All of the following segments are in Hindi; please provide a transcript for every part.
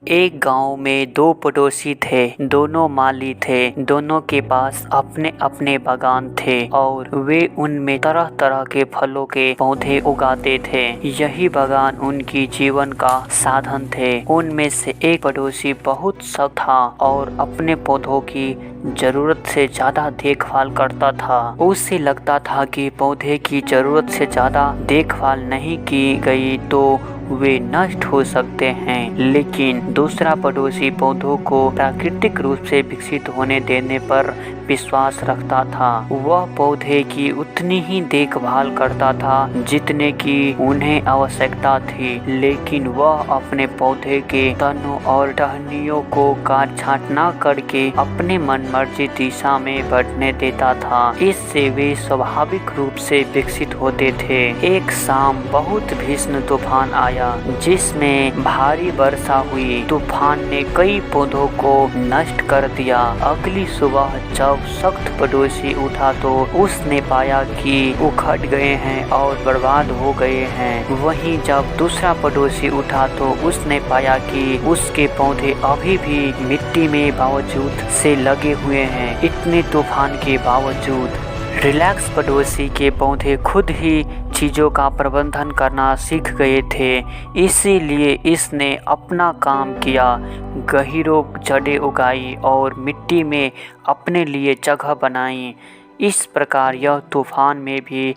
एक गांव में दो पड़ोसी थे। दोनों माली थे। दोनों के पास अपने अपने बागान थे और वे उनमें तरह तरह के फलों के पौधे उगाते थे। यही बागान उनकी जीवन का साधन थे। उनमें से एक पड़ोसी बहुत शौक था और अपने पौधों की जरूरत से ज्यादा देखभाल करता था। उसे लगता था कि पौधे की जरूरत से ज्यादा देखभाल नहीं की गई तो वे नष्ट हो सकते हैं। लेकिन दूसरा पड़ोसी पौधों को प्राकृतिक रूप से विकसित होने देने पर विश्वास रखता था। वह पौधे की उतनी ही देखभाल करता था जितने की उन्हें आवश्यकता थी, लेकिन वह अपने पौधे के तनों और टहनियों को काट छांट न करके अपने मनमर्जी दिशा में बढ़ने देता था। इससे वे स्वाभाविक रूप से विकसित होते थे। एक शाम बहुत भीषण तूफान आया जिसमें भारी वर्षा हुई। तूफान ने कई पौधों को नष्ट कर दिया। अगली सुबह जब सख्त पड़ोसी उठा तो उसने पाया कि उखड़ गए हैं और बर्बाद हो गए हैं। वहीं जब दूसरा पड़ोसी उठा तो उसने पाया कि उसके पौधे अभी भी मिट्टी में बावजूद से लगे हुए हैं। इतने तूफान के बावजूद रिलैक्स पड़ोसी के पौधे खुद ही चीज़ों का प्रबंधन करना सीख गए थे। इसीलिए इसने अपना काम किया, गहीरों जड़ें उगाई और मिट्टी में अपने लिए जगह बनाई। इस प्रकार यह तूफान में भी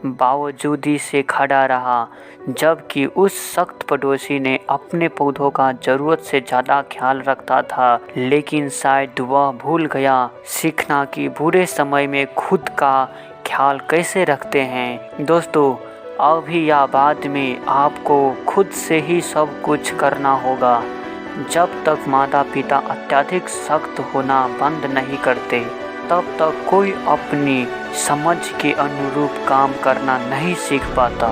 बावजूदी से खड़ा रहा, जबकि उस सख्त पड़ोसी ने अपने पौधों का जरूरत से ज़्यादा ख्याल रखता था। लेकिन शायद वह भूल गया सीखना कि बुरे समय में खुद का ख्याल कैसे रखते हैं। दोस्तों, अभी या बाद में आपको खुद से ही सब कुछ करना होगा। जब तक माता पिता अत्यधिक सख्त होना बंद नहीं करते, तब तक कोई अपनी समझ के अनुरूप काम करना नहीं सीख पाता।